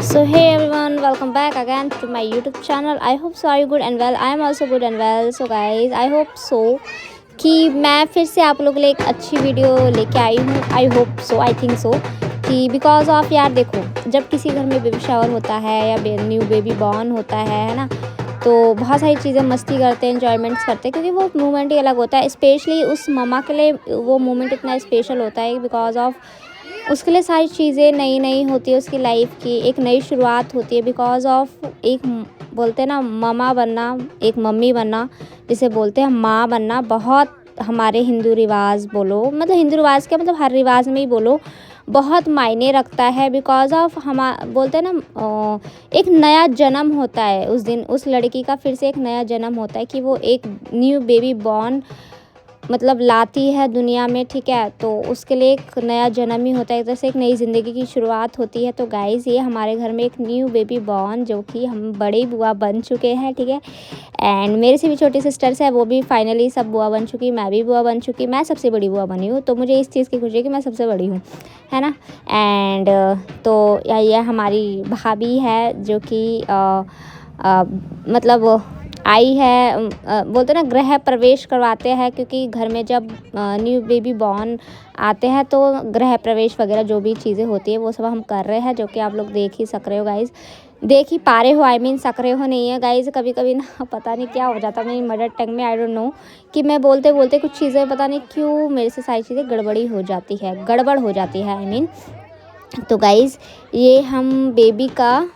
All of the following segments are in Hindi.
So hey everyone, welcome back again to my YouTube channel. I hope so are you good and well. I am also good and well. So guys, I hope so कि मैं फिर से आप लोगों के लिए एक अच्छी वीडियो लेके आई हूँ. I hope so, I think so कि बिकॉज ऑफ यार देखो, जब किसी घर में बेबी शावर होता है या न्यू बेबी बॉर्न होता है ना, तो बहुत सारी चीज़ें मस्ती करते हैं, इन्जॉयमेंट्स करते हैं, क्योंकि वो मोमेंट ही अलग होता है. स्पेशली उस ममा के लिए वो मोमेंट इतना स्पेशल होता है बिकॉज ऑफ उसके लिए सारी चीज़ें नई नई होती है. उसकी लाइफ की एक नई शुरुआत होती है बिकॉज ऑफ एक बोलते हैं ना ममा बनना, एक मम्मी बनना जिसे बोलते हैं माँ बनना, बहुत हमारे हिंदू रिवाज बोलो, मतलब हिंदू रिवाज क्या, मतलब हर रिवाज में ही बोलो, बहुत मायने रखता है. बिकॉज ऑफ हम बोलते हैं ना एक नया जन्म होता है उस दिन, उस लड़की का फिर से एक नया जन्म होता है कि वो एक न्यू बेबी बॉर्न मतलब लाती है दुनिया में. ठीक है, तो उसके लिए एक नया जन्म ही होता है, एक तरह से एक नई ज़िंदगी की शुरुआत होती है. तो गाइज़, ये हमारे घर में एक न्यू बेबी बॉर्न, जो कि हम बड़ी बुआ बन चुके हैं. ठीक है, एंड मेरे से भी छोटी सिस्टर्स है, वो भी फाइनली सब बुआ बन चुकी, मैं भी बुआ बन चुकी. मैं सबसे बड़ी बुआ बनी हूँ, तो मुझे इस चीज़ की खुशी है कि मैं सबसे बड़ी हूँ, है ना. एंड तो यह हमारी भाभी है जो कि मतलब आई है, बोलते ना गृह प्रवेश करवाते हैं, क्योंकि घर में जब न्यू बेबी बॉर्न आते हैं तो गृह प्रवेश वगैरह जो भी चीज़ें होती है वो सब हम कर रहे हैं, जो कि आप लोग देख ही सक रहे हो गाइज़, देख ही पा रहे हो. आई मीन सक रहे हो नहीं है गाइज़. कभी कभी ना पता नहीं क्या हो जाता है मेरी मदर टंग में, आई डोंट नो, कि मैं बोलते बोलते कुछ चीज़ें पता नहीं क्यों मेरे से सारी चीज़ें गड़बड़ी हो जाती है, गड़बड़ हो जाती है आई मीन. तो गाइज़, ये हम बेबी का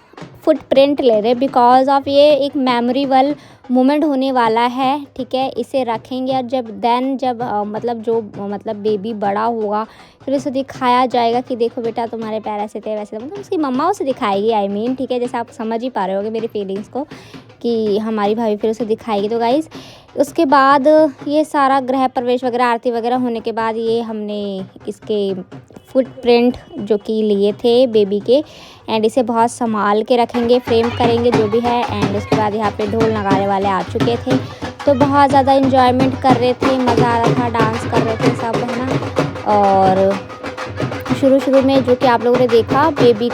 फुटप्रिंट ले रहे हैं बिकॉज ऑफ ये एक मेमोरेबल मोमेंट होने वाला है. ठीक है, इसे रखेंगे और जब मतलब जो मतलब बेबी बड़ा होगा फिर उसे दिखाया जाएगा कि देखो बेटा तुम्हारे पैर ऐसे थे वैसे थे, मतलब उसकी मम्मा उसे दिखाएगी आई मीन. ठीक है, जैसे आप समझ ही पा रहे होगे मेरी फीलिंग्स को कि हमारी भाभी फिर उसे दिखाएगी. तो गाइज़, उसके बाद ये सारा गृह प्रवेश वगैरह आरती वगैरह होने के बाद ये हमने इसके फुटप्रिंट जो कि लिए थे बेबी के, एंड इसे बहुत संभाल के रखेंगे, फ्रेम करेंगे जो भी है. एंड उसके बाद यहाँ पे ढोल नगाड़े वाले आ चुके थे, तो बहुत ज़्यादा इन्जॉयमेंट कर रहे थे, मज़ा आ रहा था, डांस कर रहे थे सब, है ना. और शुरू में जो कि आप लोगों ने देखा बेबी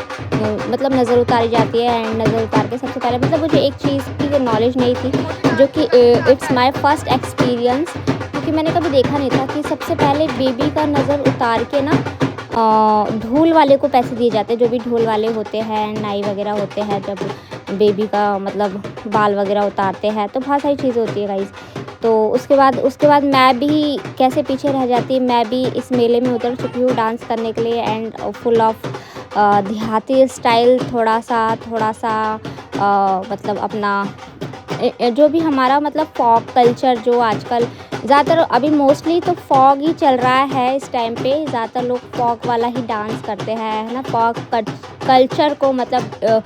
मतलब नज़र उतारी जाती है, एंड नज़र उतार के सबसे पहले मतलब मुझे एक चीज़ की नॉलेज नहीं थी, जो कि इट्स माई फर्स्ट एक्सपीरियंस, क्योंकि मैंने कभी देखा नहीं था कि सबसे पहले बेबी का नज़र उतार के ना ढोल वाले को पैसे दिए जाते हैं, जो भी ढोल वाले होते हैं, नाई वगैरह होते हैं, जब बेबी का मतलब बाल वगैरह उतारते हैं, तो बहुत सारी चीज़ें होती है गाइज़. तो उसके बाद मैं भी कैसे पीछे रह जाती, मैं भी इस मेले में उतर चुकी हूँ डांस करने के लिए, एंड फुल ऑफ देहाती स्टाइल, थोड़ा सा मतलब अपना जो भी हमारा मतलब फॉक कल्चर, जो आजकल ज़्यादातर अभी मोस्टली तो फॉग ही चल रहा है इस टाइम पे, ज़्यादातर लोग फॉग वाला ही डांस करते हैं, है ना. फॉग कल्चर को मतलब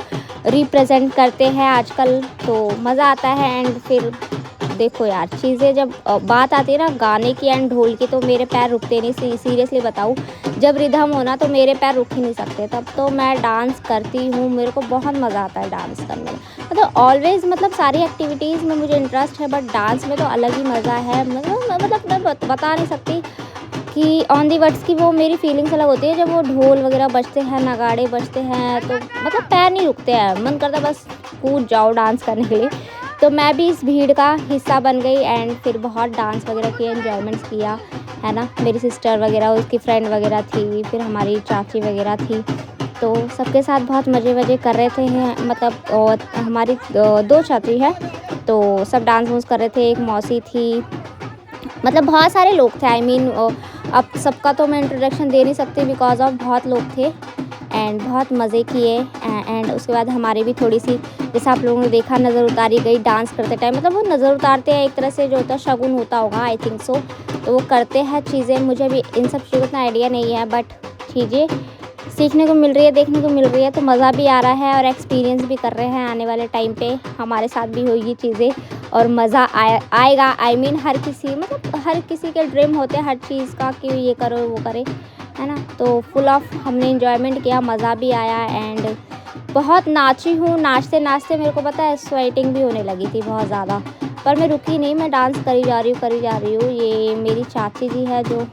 रिप्रेजेंट करते हैं आजकल, तो मज़ा आता है. एंड फिर देखो यार, चीज़ें जब बात आती है ना गाने की एंड ढोल की, तो मेरे पैर रुकते नहीं. सीरियसली बताऊँ, जब रिदम होना तो मेरे पैर रुक ही नहीं सकते, तब तो मैं डांस करती हूँ. मेरे को बहुत मज़ा आता है डांस करने में, मतलब ऑलवेज़, मतलब सारी एक्टिविटीज़ में मुझे इंटरेस्ट है, बट डांस में तो अलग ही मज़ा है. मतलब मैं बता नहीं सकती कि ऑन दी वर्ड्स की वो मेरी फीलिंग्स अलग होती है. जब वो ढोल वगैरह बजते हैं, नगाड़े बजते हैं, तो मतलब पैर नहीं रुकते हैं, मन करता बस कूद जाओ डांस करने के लिए. तो मैं भी इस भीड़ का हिस्सा बन गई, एंड फिर बहुत डांस वगैरह किया, एन्जॉयमेंट्स किया, है ना. मेरी सिस्टर वगैरह, उसकी फ्रेंड वगैरह थी, फिर हमारी चाची वगैरह थी, तो सबके साथ बहुत मज़े कर रहे थे. मतलब और हमारी दो चाची है, तो सब डांस वूंस कर रहे थे. एक मौसी थी, मतलब बहुत सारे लोग थे. आई मीन अब सबका तो मैं इंट्रोडक्शन दे नहीं सकती बिकॉज ऑफ बहुत लोग थे, एंड बहुत मज़े किए. एंड उसके बाद हमारी भी थोड़ी सी, जैसे आप लोगों ने देखा, नज़र उतारी गई डांस करते टाइम. मतलब वो नज़र उतारते हैं एक तरह से, जो होता है शगुन होता होगा, आई थिंक सो. तो वो करते हैं चीज़ें, मुझे भी इन सब चीज़ों का इतना आइडिया नहीं है, बट चीज़ें सीखने को मिल रही है, देखने को मिल रही है, तो मज़ा भी आ रहा है और एक्सपीरियंस भी कर रहे हैं. आने वाले टाइम पे हमारे साथ भी होगी चीज़ें और मज़ा आएगा. आई मीन हर किसी के ड्रीम होते हैं हर चीज़ का, कि ये करो वो करे, है ना. तो फुल ऑफ हमने इंजॉयमेंट किया, मज़ा भी आया, एंड बहुत नाची हूँ. नाचते नाचते मेरे को पता है स्वेटिंग भी होने लगी थी बहुत ज़्यादा, पर मैं रुकी नहीं, मैं डांस करी जा रही हूँ. ये मेरी चाची जी है जो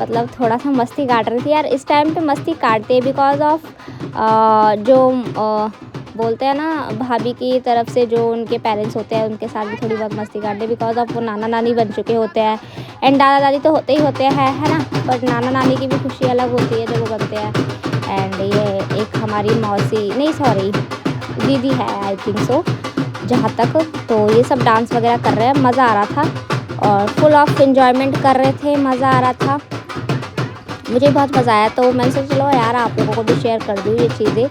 मतलब थोड़ा सा मस्ती काट रही थी यार। इस टाइम पे मस्ती काटते हैं बिकॉज ऑफ जो बोलते हैं ना भाभी की तरफ से जो उनके पेरेंट्स होते हैं उनके साथ भी थोड़ी बहुत मस्ती काटते बिकॉज ऑफ वो नाना नानी बन चुके होते हैं। एंड दादा दादी तो होते ही होते हैं, है ना, बट नाना नानी की भी खुशी अलग होती है जब वो बनते हैं। एंड ये एक हमारी मौसी, नहीं सॉरी दीदी है आई थिंक सो, जहाँ तक तो ये सब डांस वगैरह कर रहे हैं, मज़ा आ रहा था और फुल ऑफ इन्जॉयमेंट कर रहे थे, मज़ा आ रहा था, मुझे बहुत मज़ा आया। तो मैंने सोचा चलो यार आप लोगों को भी शेयर कर दूँ ये चीज़ें।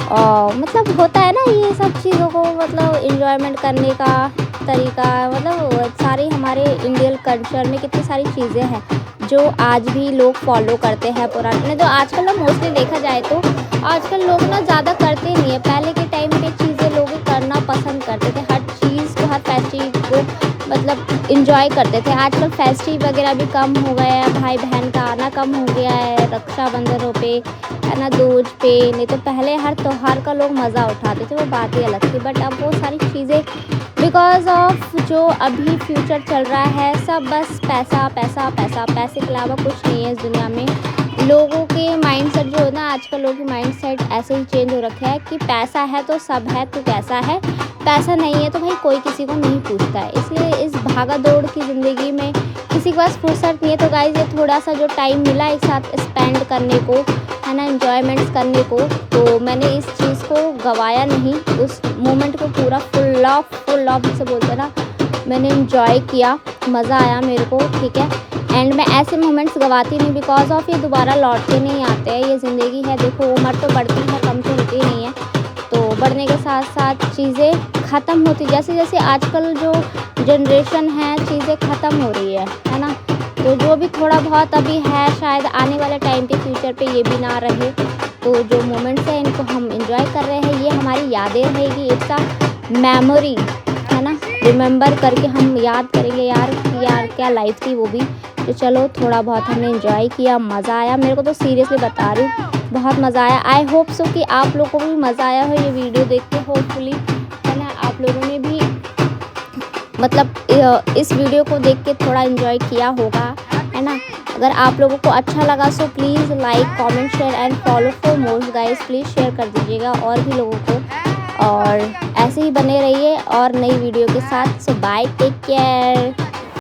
मतलब होता है ना ये सब चीज़ों को, मतलब इन्जॉयमेंट करने का तरीका, मतलब सारी हमारे इंडियन कल्चर में कितनी सारी चीज़ें हैं जो आज भी लोग फॉलो करते हैं पुराने। तो आजकल ना मोस्टली देखा जाए तो आजकल लोग ना ज़्यादा करते नहीं है, पहले के टाइम पे चीज़ें लोग करना पसंद करते थे, हर चीज़ को हर फेस्टिव को मतलब इंजॉय करते थे। आजकल फेस्टिव वगैरह भी कम हो गया है, भाई बहन का आना कम हो गया है रक्षाबंधनों पे, है ना, दूज पे। नहीं तो पहले हर त्यौहार का लोग मज़ा उठाते थे, वो बात ही अलग थी। बट अब वो सारी चीज़ें बिकॉज ऑफ जो अभी फ्यूचर चल रहा है सब बस पैसा पैसा पैसा, पैसे के अलावा कुछ नहीं है इस दुनिया में। लोगों के माइंडसेट जो है ना, आजकल लोगों के माइंडसेट ऐसे ही चेंज हो रखा है कि पैसा है तो सब है, तो कैसा है, पैसा नहीं है तो भाई कोई किसी को नहीं पूछता है। इसलिए इस भागा दौड़ की ज़िंदगी में किसी के पास फुर्सत नहीं है। तो गाइस ये थोड़ा सा जो टाइम मिला एक साथ स्पेंड करने को, है ना, एंजॉयमेंट्स करने को, तो मैंने इस चीज़ को गवाया नहीं, उस मोमेंट को पूरा फुल ऑफ जैसे बोलते ना, मैंने एंजॉय किया, मज़ा आया मेरे को, ठीक है। एंड मैं ऐसे मोमेंट्स गवाती नहीं बिकॉज ऑफ ये दोबारा लौट के नहीं आते हैं, ये ज़िंदगी है। देखो उम्र तो बढ़ती है, कम तो होती नहीं है, तो बढ़ने के साथ साथ चीज़ें ख़त्म होती, जैसे जैसे आजकल जो जनरेशन है चीज़ें ख़त्म हो रही है ना। तो जो भी थोड़ा बहुत अभी है शायद आने वाले टाइम पे फ्यूचर पे ये भी ना रहे। तो जो मोमेंट्स हैं इनको हम इंजॉय कर रहे हैं, ये हमारी यादें रहेगी, एक सा मेमोरी, है ना, रिमेंबर करके हम याद करेंगे यार कि यार क्या लाइफ थी वो भी। तो चलो थोड़ा बहुत हमने इंजॉय किया, मज़ा आया, मेरे को तो सीरियसली बता रही हूँ बहुत मज़ा आया। आई होप सो कि आप लोगों को भी मज़ा आया हो ये वीडियो देख के, होपफुली, है ना, आप लोगों ने भी मतलब इस वीडियो को देख के थोड़ा इन्जॉय किया होगा, है ना। अगर आप लोगों को अच्छा लगा so please like comment share and follow for more guys, please share कर दीजिएगा और भी लोगों को, और ऐसे ही बने रहिए और नई वीडियो के साथ। सो बाय, टेक केयर।